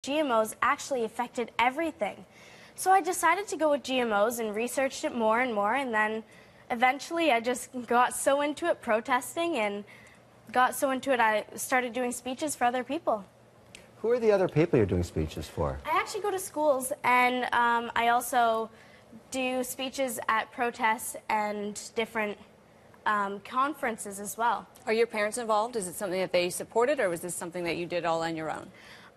GMOs actually affected everything. So I decided to go with GMOs and researched it more and more, and then eventually I just got so into it protesting and got so into it I started doing speeches for other people. Who are the other people you're doing speeches for? I actually go to schools, and I also do speeches at protests and different conferences as well. Are your parents involved? Is it something that they supported, or was this something that you did all on your own?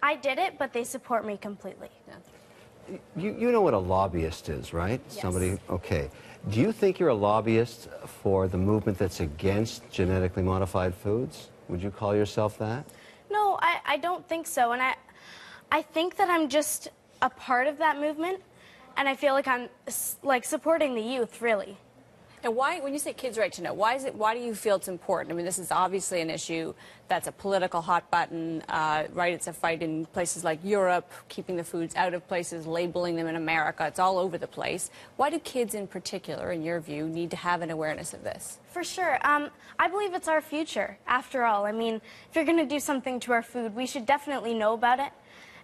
I did it, but they support me completely. Yeah. You know what a lobbyist is, right? Yes. Somebody, okay. Do you think you're a lobbyist for the movement that's against genetically modified foods? Would you call yourself that? No, I don't think so, and I think that I'm just a part of that movement, and I feel like I'm supporting the youth, really. And why, when you say kids' right to know, why do you feel it's important? I mean, this is obviously an issue that's a political hot button, right? It's a fight in places like Europe, keeping the foods out of places, labeling them in America. It's all over the place. Why do kids in particular, in your view, need to have an awareness of this? For sure. I believe it's our future, after all. I mean, if you're going to do something to our food, we should definitely know about it.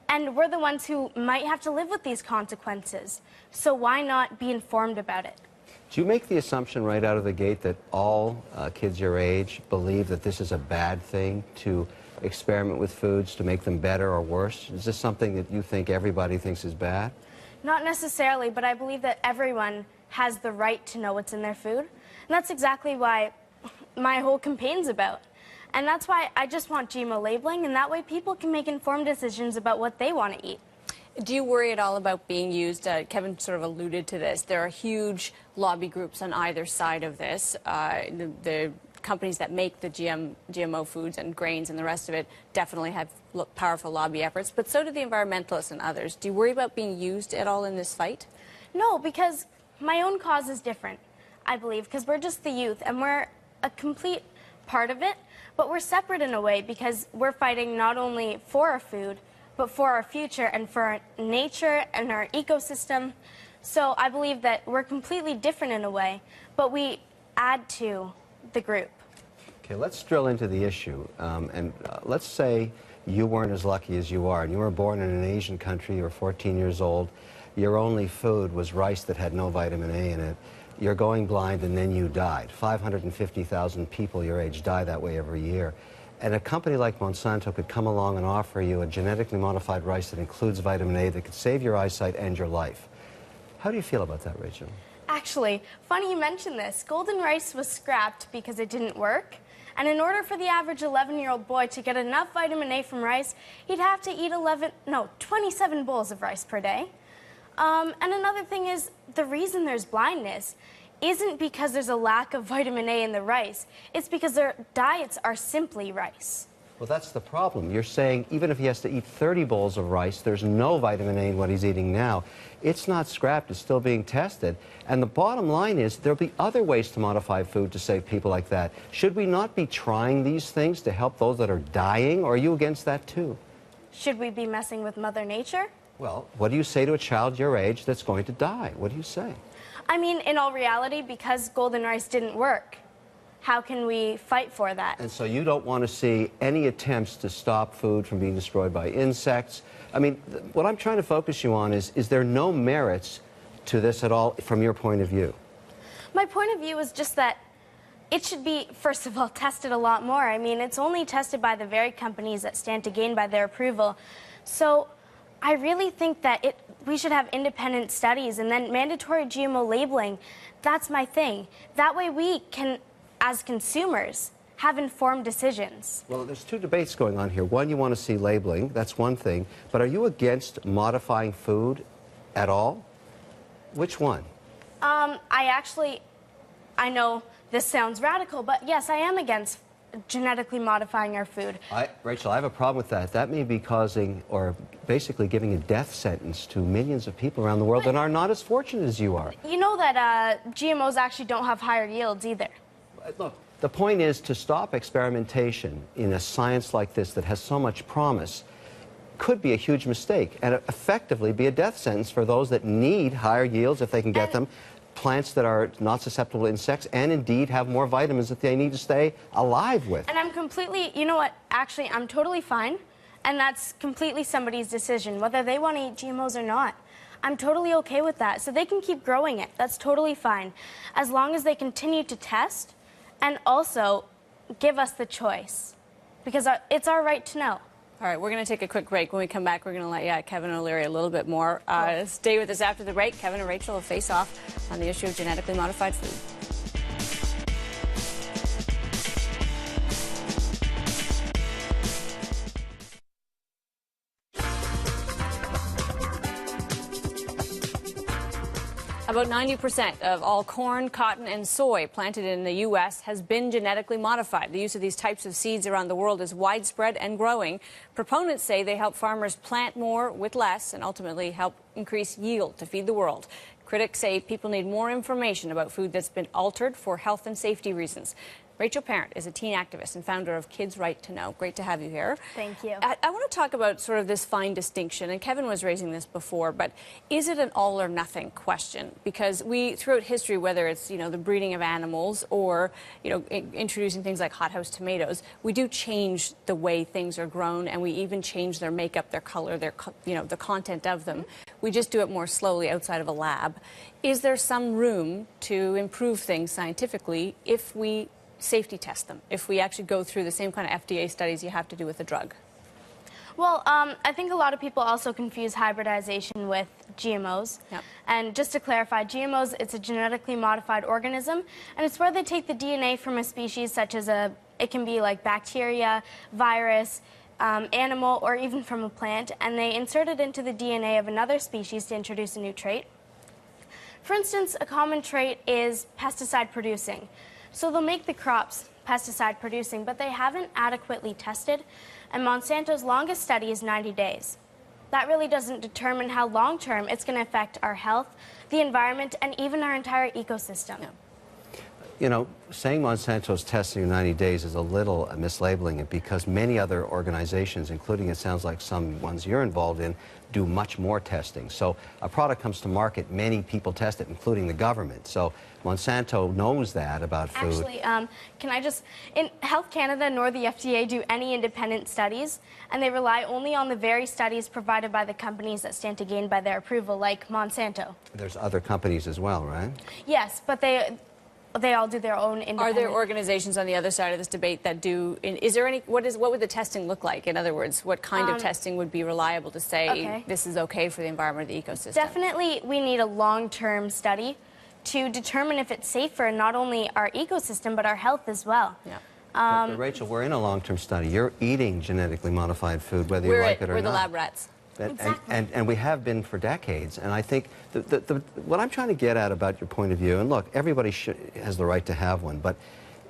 And we're the ones who might have to live with these consequences. So why not be informed about it? Do you make the assumption right out of the gate that all kids your age believe that this is a bad thing to experiment with foods to make them better or worse? Is this something that you think everybody thinks is bad? Not necessarily, but I believe that everyone has the right to know what's in their food. And that's exactly why my whole campaign's about. And that's why I just want GMO labeling, and that way people can make informed decisions about what they want to eat. Do you worry at all about being used? Kevin sort of alluded to this. There are huge lobby groups on either side of this. The companies that make the GMO foods and grains and the rest of it definitely have powerful lobby efforts, but so do the environmentalists and others. Do you worry about being used at all in this fight? No, because my own cause is different, I believe, because we're just the youth, and we're a complete part of it, but we're separate in a way because we're fighting not only for our food, but for our future and for our nature and our ecosystem. So I believe that we're completely different in a way, but we add to the group. Okay, let's drill into the issue. Let's say you weren't as lucky as you are, and you were born in an Asian country, you were 14 years old, your only food was rice that had no vitamin A in it, you're going blind, and then you died. 550,000 people your age die that way every year. And a company like Monsanto could come along and offer you a genetically modified rice that includes vitamin A that could save your eyesight and your life. How do you feel about that, Rachel? Actually, funny you mentioned this. Golden rice was scrapped because it didn't work. And in order for the average 11-year-old boy to get enough vitamin A from rice, he'd have to eat 27 bowls of rice per day. And another thing is, the reason there's blindness isn't because there's a lack of vitamin A in the rice. It's because their diets are simply rice. Well, that's the problem. You're saying even if he has to eat 30 bowls of rice, there's no vitamin A in what he's eating now. It's not scrapped. It's still being tested. And the bottom line is there'll be other ways to modify food to save people like that. Should we not be trying these things to help those that are dying, or are you against that too? Should we be messing with Mother Nature? Well, what do you say to a child your age that's going to die? What do you say? I mean, in all reality, because golden rice didn't work, how can we fight for that? And so you don't want to see any attempts to stop food from being destroyed by insects. I mean, what I'm trying to focus you on is there no merits to this at all from your point of view? My point of view is just that it should be, first of all, tested a lot more. I mean, it's only tested by the very companies that stand to gain by their approval. So I really think that we should have independent studies and then mandatory GMO labeling. That's my thing. That way we can, as consumers, have informed decisions. Well, there's two debates going on here. One, you want to see labeling. That's one thing. But are you against modifying food at all? Which one? I know this sounds radical, but yes, I am against genetically modifying our food. Rachel, I have a problem with that. That may be causing, or basically giving a death sentence to millions of people around the world that are not as fortunate as you are. You know that GMOs actually don't have higher yields either. Look, the point is to stop experimentation in a science like this that has so much promise could be a huge mistake and effectively be a death sentence for those that need higher yields if they can get them. Plants that are not susceptible to insects and indeed have more vitamins that they need to stay alive with. And I'm completely, you know what, actually I'm totally fine And that's completely somebody's decision, whether they want to eat GMOs or not. I'm totally okay with that. So they can keep growing it. That's totally fine. As long as they continue to test and also give us the choice. Because it's our right to know. All right, we're going to take a quick break. When we come back, we're going to let Kevin and O'Leary a little bit more. Stay with us after the break. Kevin and Rachel will face off on the issue of genetically modified food. About 90% of all corn, cotton, and soy planted in the U.S. has been genetically modified. The use of these types of seeds around the world is widespread and growing. Proponents say they help farmers plant more with less and ultimately help increase yield to feed the world. Critics say people need more information about food that's been altered for health and safety reasons. Rachel Parent is a teen activist and founder of Kids' Right to Know. Great to have you here. Thank you. I want to talk about sort of this fine distinction, and Kevin was raising this before, but is it an all or nothing question? Because we, throughout history, whether it's, the breeding of animals or, introducing things like hothouse tomatoes, we do change the way things are grown, and we even change their makeup, their color, the content of them. We just do it more slowly outside of a lab. Is there some room to improve things scientifically if we safety test them, if we actually go through the same kind of FDA studies you have to do with a drug? Well, I think a lot of people also confuse hybridization with GMOs. Yep. And just to clarify, GMOs, it's a genetically modified organism, and it's where they take the DNA from a species such as it can be like bacteria, virus, animal, or even from a plant, and they insert it into the DNA of another species to introduce a new trait. For instance, a common trait is pesticide producing. So they'll make the crops pesticide producing, but they haven't adequately tested, and Monsanto's longest study is 90 days. That really doesn't determine how long-term it's going to affect our health, the environment, and even our entire ecosystem. Yeah. Saying Monsanto's testing in 90 days is a little mislabeling it, because many other organizations, including it sounds like some ones you're involved in, do much more testing. So a product comes to market, many people test it, including the government. So Monsanto knows that about food. Actually, can I just, in Health Canada nor the FDA do any independent studies, and they rely only on the very studies provided by the companies that stand to gain by their approval, like Monsanto. There's other companies as well, right? Yes, but they all do their own independent. Are there organizations on the other side of this debate that do? Is there any? What would the testing look like? In other words, what kind of testing would be reliable to say this is okay for the environment or the ecosystem? Definitely, we need a long-term study to determine if it's safe for not only our ecosystem but our health as well. Yeah. But Rachel, we're in a long-term study. You're eating genetically modified food, whether you like it or not. We're the lab rats. Exactly. And we have been for decades. And I think what I'm trying to get at about your point of view, and look, everybody has the right to have one, but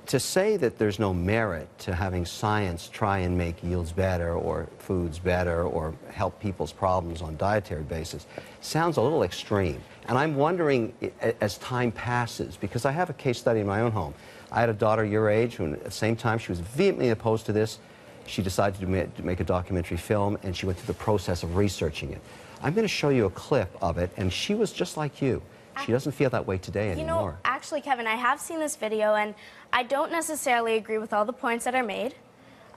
to say that there's no merit to having science try and make yields better or foods better or help people's problems on a dietary basis sounds a little extreme. And I'm wondering, as time passes, because I have a case study in my own home. I had a daughter your age who, at the same time, she was vehemently opposed to this. She decided to make a documentary film, and she went through the process of researching it. I'm going to show you a clip of it, and she was just like you. She doesn't feel that way today anymore. Actually, Kevin, I have seen this video, and I don't necessarily agree with all the points that are made.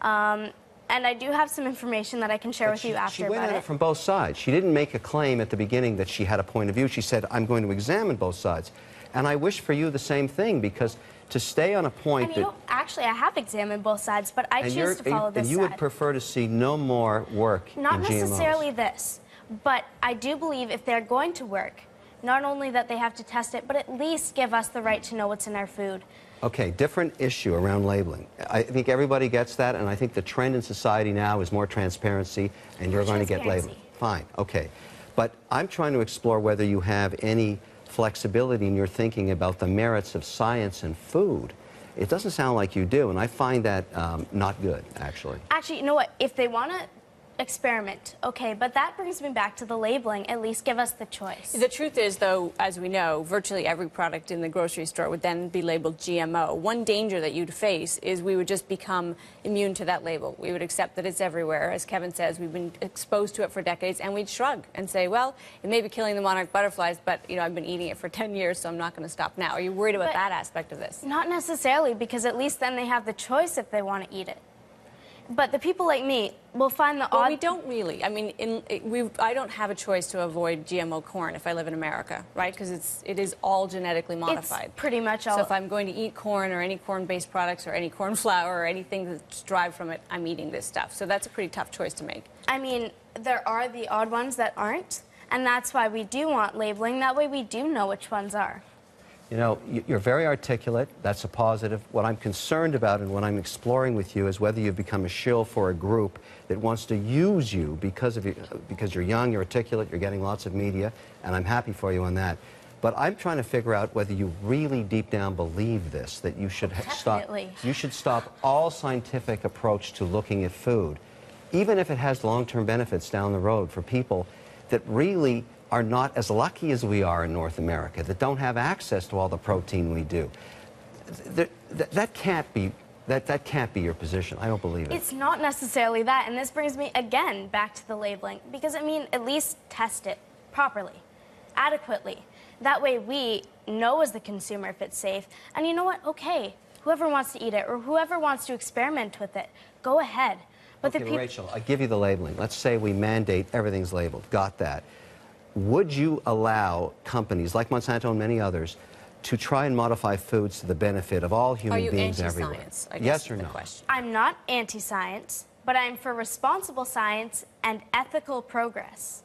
And I do have some information that I can share with you after about it. She went at it from both sides. She didn't make a claim at the beginning that she had a point of view. She said, I'm going to examine both sides. And I wish for you the same thing, because to stay on a point actually, I have examined both sides, but I choose to follow this side. And you would prefer to see no more work in GMOs. Not necessarily this, but I do believe if they're going to work, not only that they have to test it, but at least give us the right to know what's in our food. Okay, different issue around labeling. I think everybody gets that, and I think the trend in society now is more transparency, and you're going to get labeling. Fine, okay. But I'm trying to explore whether you have any flexibility in your thinking about the merits of science and food. It doesn't sound like you do, and I find that not good, actually. Actually, you know what? If they want to experiment, okay, but that brings me back to the labeling. At least give us the choice. The truth is, though, as we know, virtually every product in the grocery store would then be labeled GMO. One danger that you'd face is we would just become immune to that label. We would accept that it's everywhere. As Kevin says, we've been exposed to it for decades, and we'd shrug and say, well, it may be killing the monarch butterflies, but, I've been eating it for 10 years, so I'm not going to stop now. Are you worried about that aspect of this? Not necessarily, because at least then they have the choice if they want to eat it. But the people like me will find the Well, odd... we don't really. I mean, I don't have a choice to avoid GMO corn if I live in America, right? Because it is all genetically modified. It's pretty much all... So if I'm going to eat corn or any corn-based products or any corn flour or anything that's derived from it, I'm eating this stuff. So that's a pretty tough choice to make. I mean, there are the odd ones that aren't, and that's why we do want labeling. That way we do know which ones are. You know, you're very articulate. That's a positive. What I'm concerned about and what I'm exploring with you is whether you've become a shill for a group that wants to use you because you're young, you're articulate, you're getting lots of media, and I'm happy for you on that. But I'm trying to figure out whether you really deep down believe this, that you should stop all scientific approach to looking at food, even if it has long-term benefits down the road for people that really are not as lucky as we are in North America, that don't have access to all the protein we do. That can't be your position. I don't believe it. It's not necessarily that, and this brings me again back to the labeling, because I mean, at least test it properly, adequately. That way we know as the consumer if it's safe, and you know what, okay, whoever wants to eat it or whoever wants to experiment with it, go ahead. But okay, Rachel, I give you the labeling. Let's say we mandate everything's labeled. Got that. Would you allow companies like Monsanto and many others to try and modify foods to the benefit of all human beings everywhere? Are you anti-science? I guess Yes or no? Question. I'm not anti-science, but I'm for responsible science and ethical progress.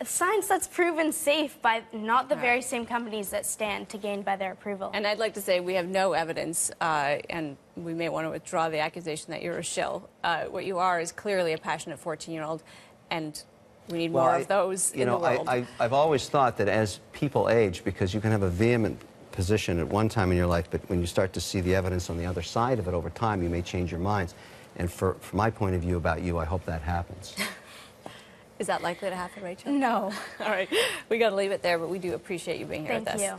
Science that's proven safe by not the very same companies that stand to gain by their approval. And I'd like to say we have no evidence, and we may want to withdraw the accusation that you're a shill. What you are is clearly a passionate 14-year-old, and we need more of those in the world. I've always thought that as people age, because you can have a vehement position at one time in your life, but when you start to see the evidence on the other side of it over time, you may change your minds. And from my point of view about you, I hope that happens. Is that likely to happen, Rachel? No. All right. We got to leave it there, but we do appreciate you being here with us. Thank you.